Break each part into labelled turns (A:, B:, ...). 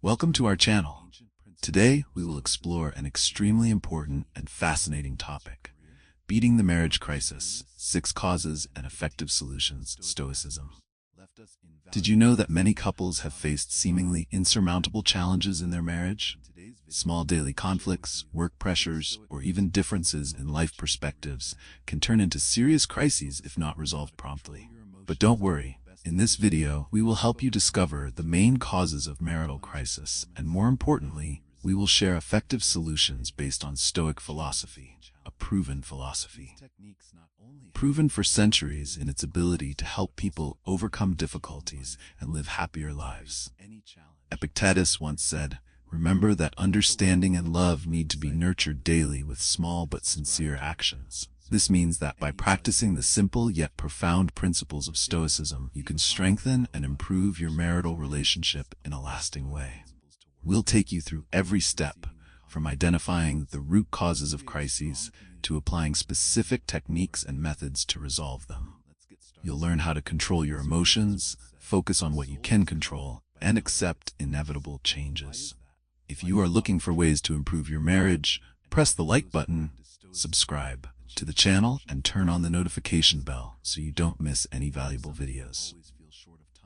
A: Welcome to our channel. Today, we will explore an extremely important and fascinating topic: beating the marriage crisis, 6 causes and effective solutions, Stoicism. Did you know that many couples have faced seemingly insurmountable challenges in their marriage? Small daily conflicts, work pressures, or even differences in life perspectives can turn into serious crises if not resolved promptly. But don't worry. In this video, we will help you discover the main causes of marital crisis, and more importantly, we will share effective solutions based on Stoic philosophy, a proven philosophy. Proven for centuries in its ability to help people overcome difficulties and live happier lives. Epictetus once said, "Remember that understanding and love need to be nurtured daily with small but sincere actions." This means that by practicing the simple yet profound principles of Stoicism, you can strengthen and improve your marital relationship in a lasting way. We'll take you through every step, from identifying the root causes of crises to applying specific techniques and methods to resolve them. You'll learn how to control your emotions, focus on what you can control, and accept inevitable changes. If you are looking for ways to improve your marriage, press the like button, subscribe to the channel, and turn on the notification bell so you don't miss any valuable videos.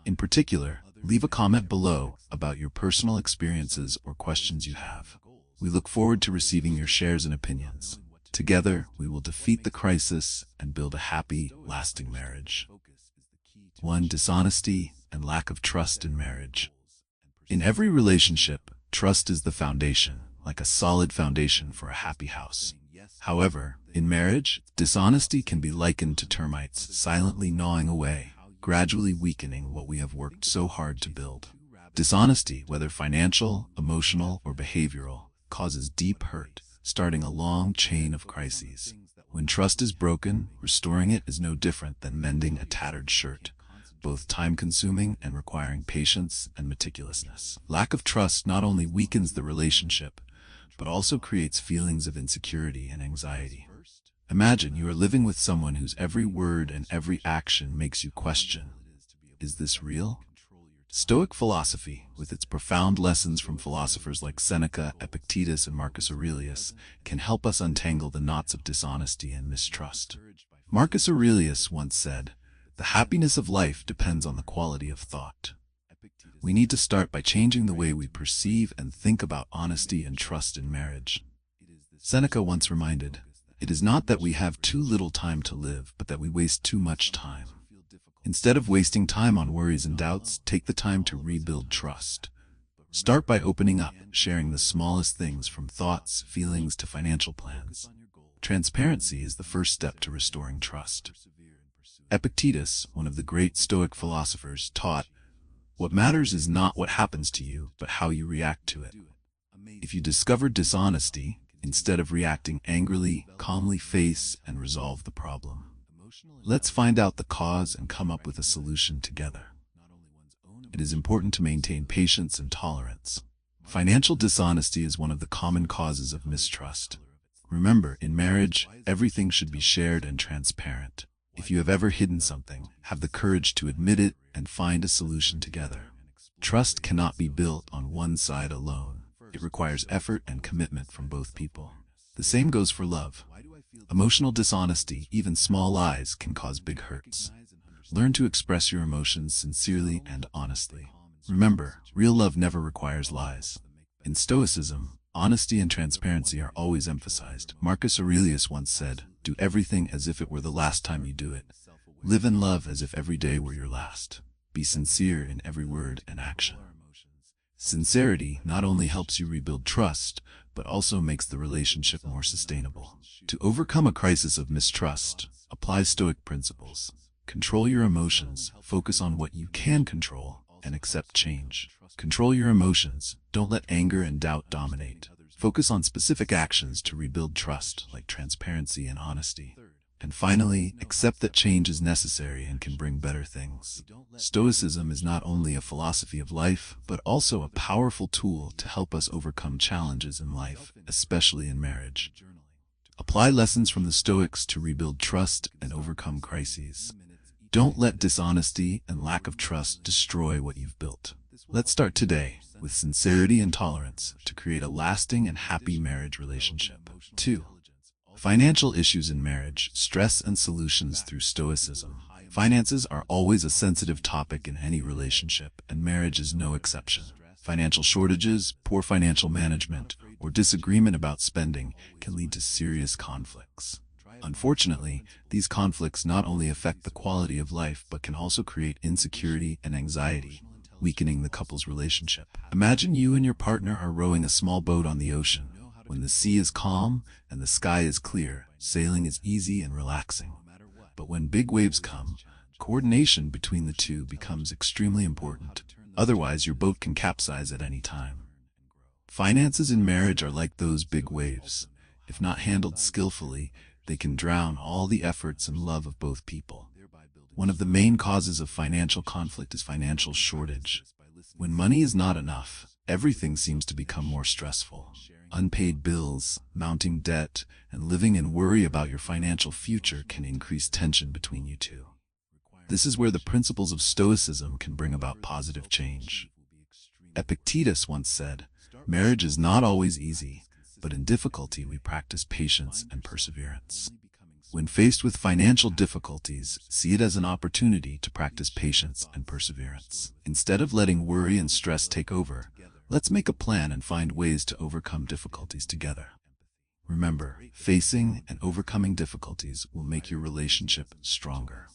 A: In particular, leave a comment below about your personal experiences or questions you have. We look forward to receiving your shares and opinions. Together, we will defeat the crisis and build a happy, lasting marriage. 1. Dishonesty and lack of trust in marriage. In every relationship, trust is the foundation, like a solid foundation for a happy house. However, in marriage, dishonesty can be likened to termites silently gnawing away, gradually weakening what we have worked so hard to build. Dishonesty, whether financial, emotional, or behavioral, causes deep hurt, starting a long chain of crises. When trust is broken, restoring it is no different than mending a tattered shirt, both time-consuming and requiring patience and meticulousness. Lack of trust not only weakens the relationship, but also creates feelings of insecurity and anxiety. Imagine you are living with someone whose every word and every action makes you question, is this real? Stoic philosophy, with its profound lessons from philosophers like Seneca, Epictetus, and Marcus Aurelius, can help us untangle the knots of dishonesty and mistrust. Marcus Aurelius once said, "The happiness of life depends on the quality of thought." We need to start by changing the way we perceive and think about honesty and trust in marriage. Seneca once reminded, "It is not that we have too little time to live, but that we waste too much time." Instead of wasting time on worries and doubts, take the time to rebuild trust. Start by opening up, sharing the smallest things from thoughts, feelings to financial plans. Transparency is the first step to restoring trust. Epictetus, one of the great Stoic philosophers, taught, "What matters is not what happens to you, but how you react to it." If you discover dishonesty, instead of reacting angrily, calmly face and resolve the problem. Let's find out the cause and come up with a solution together. It is important to maintain patience and tolerance. Financial dishonesty is one of the common causes of mistrust. Remember, in marriage, everything should be shared and transparent. If you have ever hidden something, have the courage to admit it and find a solution together. Trust cannot be built on one side alone. It requires effort and commitment from both people. The same goes for love. Emotional dishonesty, even small lies, can cause big hurts. Learn to express your emotions sincerely and honestly. Remember, real love never requires lies. In Stoicism, honesty and transparency are always emphasized. Marcus Aurelius once said, "Do everything as if it were the last time you do it. Live and love as if every day were your last. Be sincere in every word and action." Sincerity not only helps you rebuild trust, but also makes the relationship more sustainable. To overcome a crisis of mistrust, apply Stoic principles. Control your emotions, focus on what you can control, and accept change. Control your emotions, don't let anger and doubt dominate. Focus on specific actions to rebuild trust, like transparency and honesty. And finally, accept that change is necessary and can bring better things. Stoicism is not only a philosophy of life, but also a powerful tool to help us overcome challenges in life, especially in marriage. Apply lessons from the Stoics to rebuild trust and overcome crises. Don't let dishonesty and lack of trust destroy what you've built. Let's start today. with sincerity and tolerance to create a lasting and happy marriage relationship. 2. Financial issues in marriage, stress and solutions through Stoicism. Finances are always a sensitive topic in any relationship, and marriage is no exception. Financial shortages, poor financial management, or disagreement about spending can lead to serious conflicts. Unfortunately, these conflicts not only affect the quality of life but can also create insecurity and anxiety, weakening the couple's relationship. Imagine you and your partner are rowing a small boat on the ocean. When the sea is calm and the sky is clear, sailing is easy and relaxing. But when big waves come, coordination between the two becomes extremely important. Otherwise, your boat can capsize at any time. Finances in marriage are like those big waves. If not handled skillfully, they can drown all the efforts and love of both people. One of the main causes of financial conflict is financial shortage. When money is not enough, everything seems to become more stressful. Unpaid bills, mounting debt, and living in worry about your financial future can increase tension between you two. This is where the principles of Stoicism can bring about positive change. Epictetus once said, "Marriage is not always easy, but in difficulty we practice patience and perseverance." When faced with financial difficulties, see it as an opportunity to practice patience and perseverance. Instead of letting worry and stress take over, let's make a plan and find ways to overcome difficulties together. Remember, facing and overcoming difficulties will make your relationship stronger.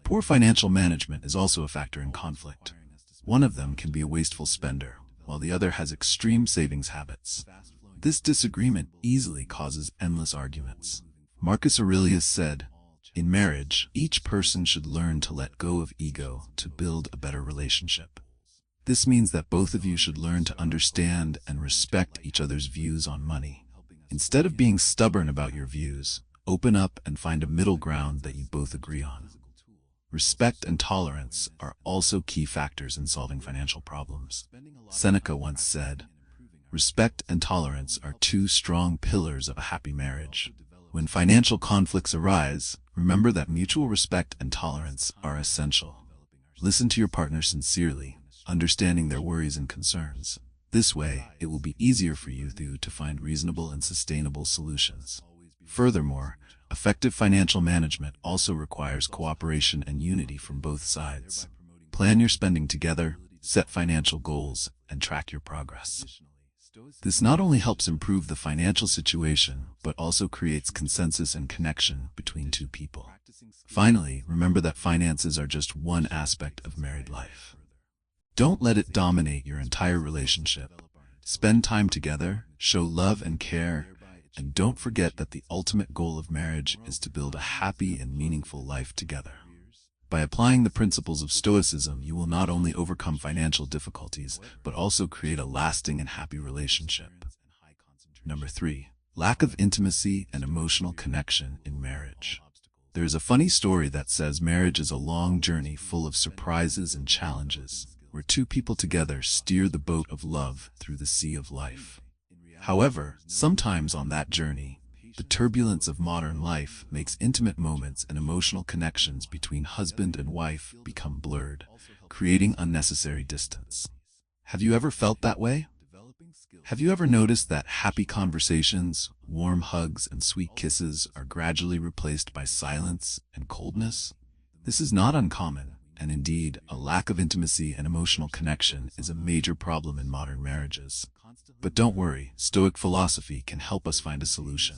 A: Poor financial management is also a factor in conflict. One of them can be a wasteful spender, while the other has extreme savings habits. This disagreement easily causes endless arguments. Marcus Aurelius said, "In marriage, each person should learn to let go of ego to build a better relationship." This means that both of you should learn to understand and respect each other's views on money. Instead of being stubborn about your views, open up and find a middle ground that you both agree on. Respect and tolerance are also key factors in solving financial problems. Seneca once said, "Respect and tolerance are two strong pillars of a happy marriage." When financial conflicts arise, remember that mutual respect and tolerance are essential. Listen to your partner sincerely, understanding their worries and concerns. This way, it will be easier for you to find reasonable and sustainable solutions. Furthermore, effective financial management also requires cooperation and unity from both sides. Plan your spending together, set financial goals, and track your progress. This not only helps improve the financial situation, but also creates consensus and connection between two people. Finally, remember that finances are just one aspect of married life. Don't let it dominate your entire relationship. Spend time together, show love and care, and don't forget that the ultimate goal of marriage is to build a happy and meaningful life together. By applying the principles of Stoicism, you will not only overcome financial difficulties, but also create a lasting and happy relationship. Number 3. Lack of intimacy and emotional connection in marriage. There is a funny story that says marriage is a long journey full of surprises and challenges, where two people together steer the boat of love through the sea of life. However, sometimes on that journey, the turbulence of modern life makes intimate moments and emotional connections between husband and wife become blurred, creating unnecessary distance. Have you ever felt that way? Have you ever noticed that happy conversations, warm hugs, and sweet kisses are gradually replaced by silence and coldness? This is not uncommon, and indeed, a lack of intimacy and emotional connection is a major problem in modern marriages. But don't worry, Stoic philosophy can help us find a solution.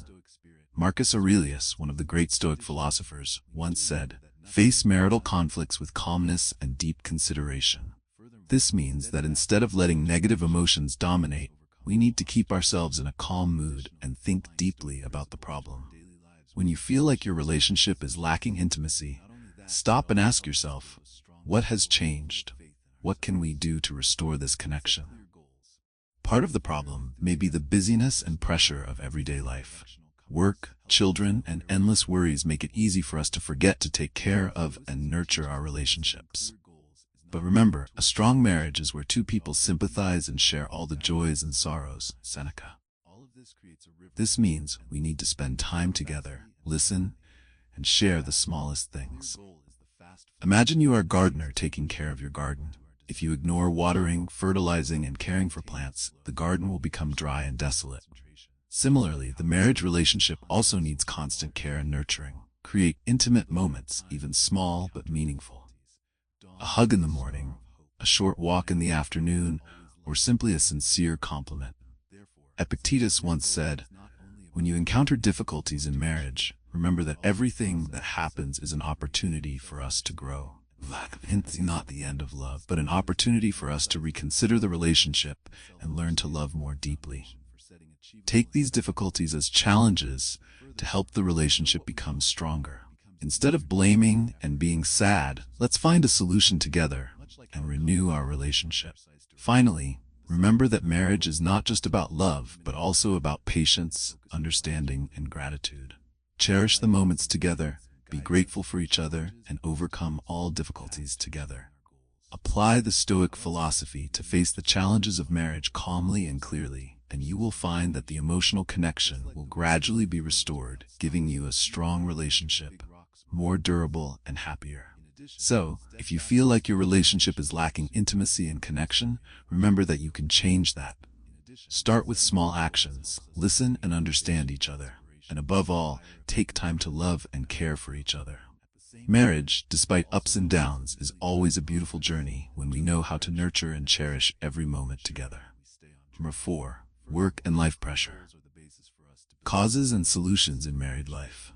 A: Marcus Aurelius, one of the great Stoic philosophers, once said, "Face marital conflicts with calmness and deep consideration." This means that instead of letting negative emotions dominate, we need to keep ourselves in a calm mood and think deeply about the problem. When you feel like your relationship is lacking intimacy, stop and ask yourself, what has changed? What can we do to restore this connection? Part of the problem may be the busyness and pressure of everyday life. Work, children, and endless worries make it easy for us to forget to take care of and nurture our relationships. But remember, a strong marriage is where two people sympathize and share all the joys and sorrows, Seneca. This means we need to spend time together, listen, and share the smallest things. Imagine you are a gardener taking care of your garden. If you ignore watering, fertilizing, and caring for plants, the garden will become dry and desolate. Similarly, the marriage relationship also needs constant care and nurturing. Create intimate moments, even small but meaningful. A hug in the morning, a short walk in the afternoon, or simply a sincere compliment. Epictetus once said, "When you encounter difficulties in marriage, remember that everything that happens is an opportunity for us to grow." Hence, not the end of love, but an opportunity for us to reconsider the relationship and learn to love more deeply. Take these difficulties as challenges to help the relationship become stronger. Instead of blaming and being sad, let's find a solution together and renew our relationship. Finally, remember that marriage is not just about love, but also about patience, understanding, and gratitude. Cherish the moments together, be grateful for each other, and overcome all difficulties together. Apply the Stoic philosophy to face the challenges of marriage calmly and clearly, and you will find that the emotional connection will gradually be restored, giving you a strong relationship, more durable and happier. So, if you feel like your relationship is lacking intimacy and connection, remember that you can change that. Start with small actions, listen and understand each other, and above all, take time to love and care for each other. Marriage, despite ups and downs, is always a beautiful journey when we know how to nurture and cherish every moment together. Number 4. Work and life pressure. Causes and solutions in married life.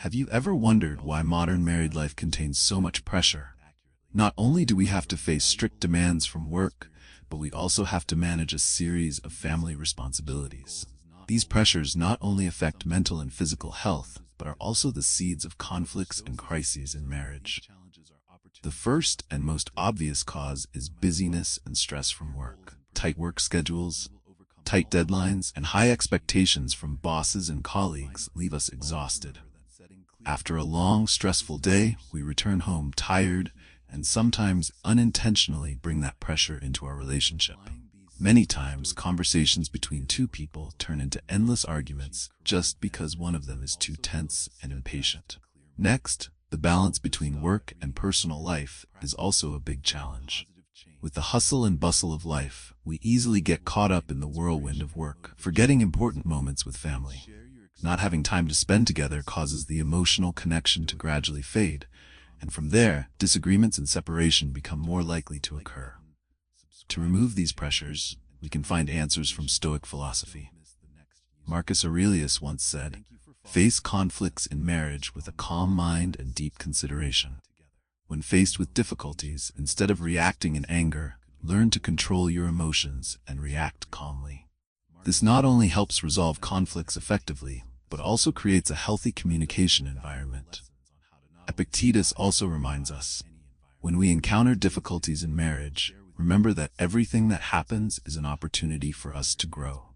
A: Have you ever wondered why modern married life contains so much pressure? Not only do we have to face strict demands from work, but we also have to manage a series of family responsibilities. These pressures not only affect mental and physical health, but are also the seeds of conflicts and crises in marriage. The first and most obvious cause is busyness and stress from work. Tight work schedules, tight deadlines, and high expectations from bosses and colleagues leave us exhausted. After a long, stressful day, we return home tired and sometimes unintentionally bring that pressure into our relationship. Many times, conversations between two people turn into endless arguments just because one of them is too tense and impatient. Next, the balance between work and personal life is also a big challenge. With the hustle and bustle of life, we easily get caught up in the whirlwind of work, forgetting important moments with family. Not having time to spend together causes the emotional connection to gradually fade, and from there, disagreements and separation become more likely to occur. To remove these pressures, we can find answers from Stoic philosophy. Marcus Aurelius once said, "Face conflicts in marriage with a calm mind and deep consideration. When faced with difficulties, instead of reacting in anger, learn to control your emotions and react calmly." This not only helps resolve conflicts effectively, but also creates a healthy communication environment. Epictetus also reminds us, when we encounter difficulties in marriage, remember that everything that happens is an opportunity for us to grow.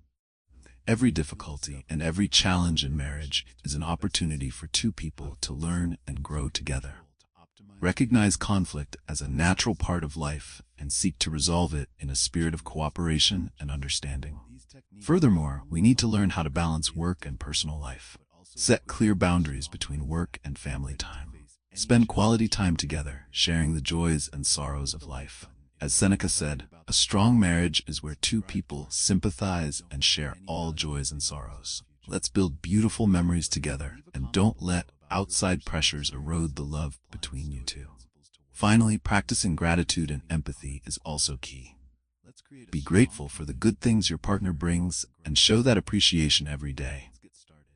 A: Every difficulty and every challenge in marriage is an opportunity for two people to learn and grow together. Recognize conflict as a natural part of life and seek to resolve it in a spirit of cooperation and understanding. Furthermore, we need to learn how to balance work and personal life. Set clear boundaries between work and family time. Spend quality time together, sharing the joys and sorrows of life. As Seneca said, a strong marriage is where two people sympathize and share all joys and sorrows. Let's build beautiful memories together, and don't let outside pressures erode the love between you two. Finally, practicing gratitude and empathy is also key. Be grateful for the good things your partner brings and show that appreciation every day.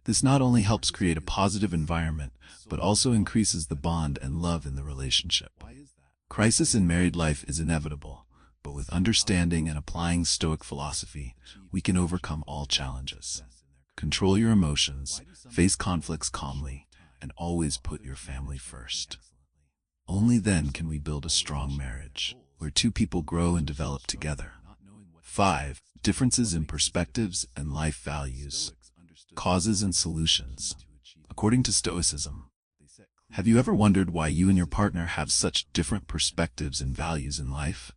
A: This not only helps create a positive environment, but also increases the bond and love in the relationship. Crisis in married life is inevitable, but with understanding and applying Stoic philosophy, we can overcome all challenges. Control your emotions, face conflicts calmly, and always put your family first. Only then can we build a strong marriage, where two people grow and develop together. 5. Differences in perspectives and life values. Causes and solutions. According to Stoicism, have you ever wondered why you and your partner have such different perspectives and values in life?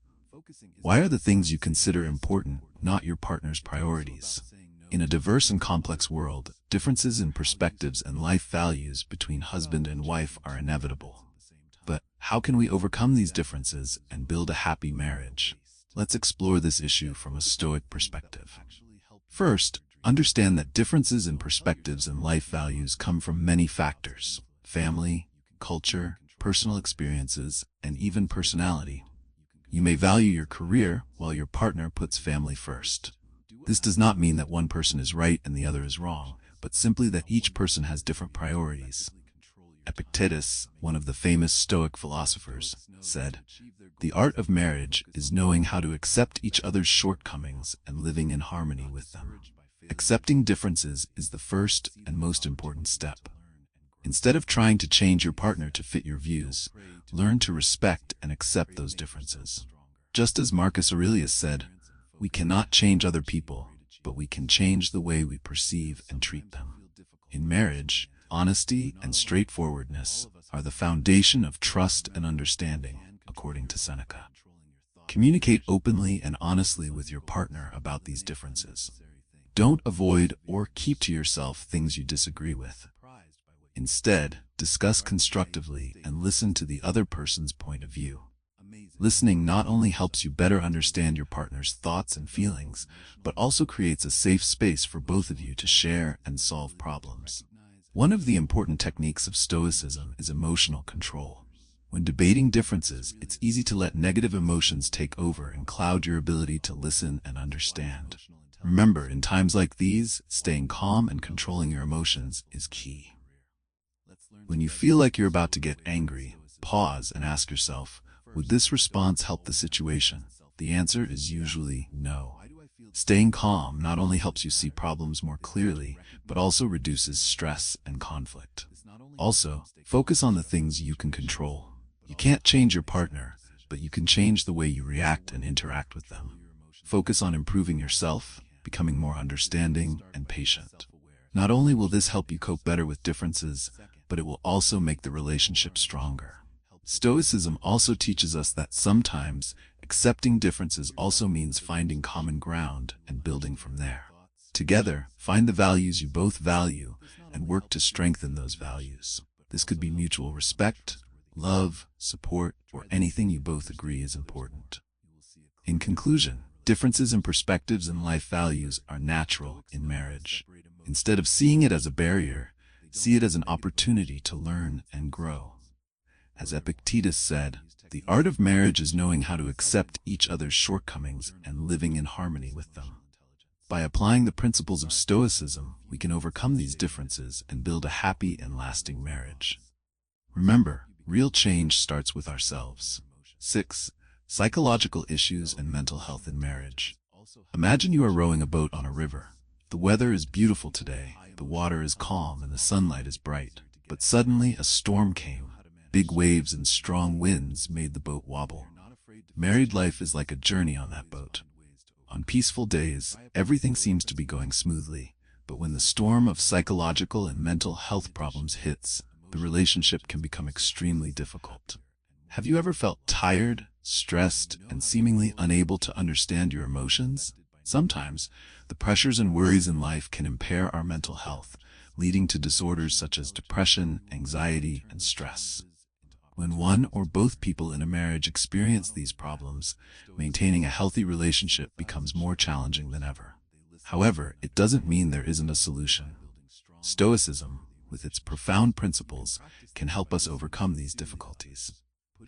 A: Why are the things you consider important not your partner's priorities? In a diverse and complex world, differences in perspectives and life values between husband and wife are inevitable. But how can we overcome these differences and build a happy marriage? Let's explore this issue from a Stoic perspective. First, understand that differences in perspectives and life values come from many factors: family, culture, personal experiences, and even personality. You may value your career while your partner puts family first. This does not mean that one person is right and the other is wrong, but simply that each person has different priorities. Epictetus, one of the famous Stoic philosophers, said, "The art of marriage is knowing how to accept each other's shortcomings and living in harmony with them." Accepting differences is the first and most important step. Instead of trying to change your partner to fit your views, learn to respect and accept those differences. Just as Marcus Aurelius said, "We cannot change other people, but we can change the way we perceive and treat them." In marriage, honesty and straightforwardness are the foundation of trust and understanding, according to Seneca. Communicate openly and honestly with your partner about these differences. Don't avoid or keep to yourself things you disagree with. Instead, discuss constructively and listen to the other person's point of view. Listening not only helps you better understand your partner's thoughts and feelings, but also creates a safe space for both of you to share and solve problems. One of the important techniques of Stoicism is emotional control. When debating differences, it's easy to let negative emotions take over and cloud your ability to listen and understand. Remember, in times like these, staying calm and controlling your emotions is key. When you feel like you're about to get angry, pause and ask yourself, would this response help the situation? The answer is usually no. Staying calm not only helps you see problems more clearly, but also reduces stress and conflict. Also, focus on the things you can control. You can't change your partner, but you can change the way you react and interact with them. Focus on improving yourself, becoming more understanding and patient. Not only will this help you cope better with differences, but it will also make the relationship stronger. Stoicism also teaches us that sometimes accepting differences also means finding common ground and building from there. Together, find the values you both value and work to strengthen those values. This could be mutual respect, love, support, or anything you both agree is important. In conclusion, differences in perspectives and life values are natural in marriage. Instead of seeing it as a barrier, see it as an opportunity to learn and grow. As Epictetus said, "The art of marriage is knowing how to accept each other's shortcomings and living in harmony with them." By applying the principles of Stoicism, we can overcome these differences and build a happy and lasting marriage. Remember, real change starts with ourselves. 6. Psychological issues and mental health in marriage. Imagine you are rowing a boat on a river. The weather is beautiful today, the water is calm and the sunlight is bright. But suddenly a storm came. Big waves and strong winds made the boat wobble. Married life is like a journey on that boat. On peaceful days, everything seems to be going smoothly, but when the storm of psychological and mental health problems hits, the relationship can become extremely difficult. Have you ever felt tired, stressed, and seemingly unable to understand your emotions? Sometimes, the pressures and worries in life can impair our mental health, leading to disorders such as depression, anxiety, and stress. When one or both people in a marriage experience these problems, maintaining a healthy relationship becomes more challenging than ever. However, it doesn't mean there isn't a solution. Stoicism, with its profound principles, can help us overcome these difficulties.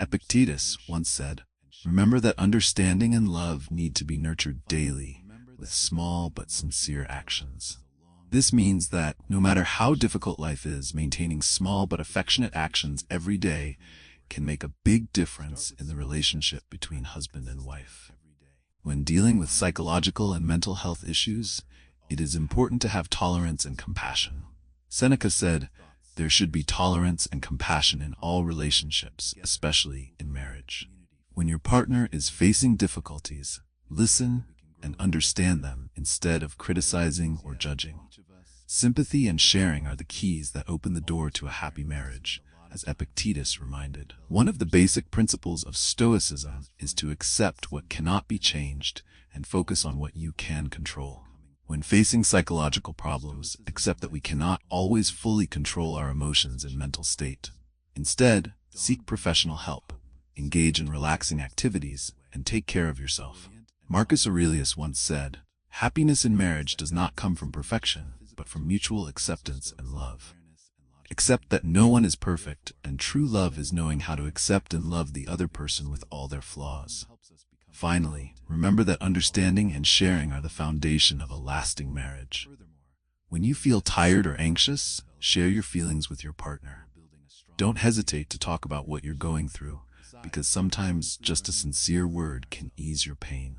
A: Epictetus once said, "Remember that understanding and love need to be nurtured daily, with small but sincere actions." This means that, no matter how difficult life is, maintaining small but affectionate actions every day can make a big difference in the relationship between husband and wife. When dealing with psychological and mental health issues, it is important to have tolerance and compassion. Seneca said, "There should be tolerance and compassion in all relationships, especially in marriage." When your partner is facing difficulties, listen and understand them instead of criticizing or judging. Sympathy and sharing are the keys that open the door to a happy marriage, as Epictetus reminded. One of the basic principles of Stoicism is to accept what cannot be changed and focus on what you can control. When facing psychological problems, accept that we cannot always fully control our emotions and mental state. Instead, Seek professional help, engage in relaxing activities, and take care of yourself. Marcus Aurelius once said, "Happiness in marriage does not come from perfection, but from mutual acceptance and love." Accept that no one is perfect, and true love is knowing how to accept and love the other person with all their flaws. Finally, remember that understanding and sharing are the foundation of a lasting marriage. When you feel tired or anxious, share your feelings with your partner. Don't hesitate to talk about what you're going through, because sometimes just a sincere word can ease your pain.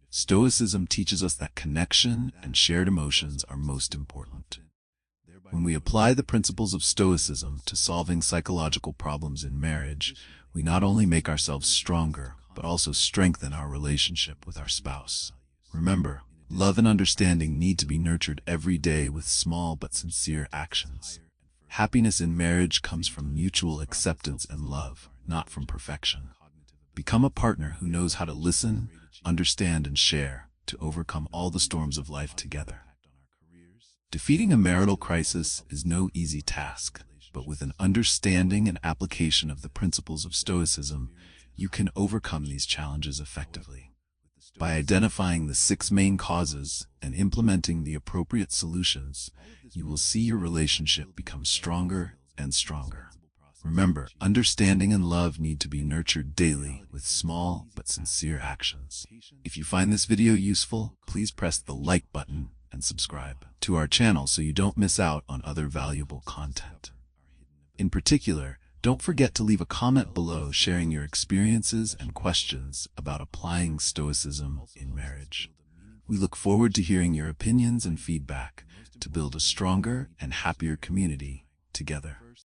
A: Stoicism teaches us that connection and shared emotions are most important. When we apply the principles of Stoicism to solving psychological problems in marriage, we not only make ourselves stronger, but also strengthen our relationship with our spouse. Remember, love and understanding need to be nurtured every day with small but sincere actions. Happiness in marriage comes from mutual acceptance and love, not from perfection. Become a partner who knows how to listen, understand, and share to overcome all the storms of life together. Defeating a marital crisis is no easy task, but with an understanding and application of the principles of Stoicism, you can overcome these challenges effectively. By identifying the 6 main causes and implementing the appropriate solutions, you will see your relationship become stronger and stronger. Remember, understanding and love need to be nurtured daily with small but sincere actions. If you find this video useful, please press the like button and subscribe to our channel so you don't miss out on other valuable content. In particular, don't forget to leave a comment below sharing your experiences and questions about applying Stoicism in marriage. We look forward to hearing your opinions and feedback to build a stronger and happier community together.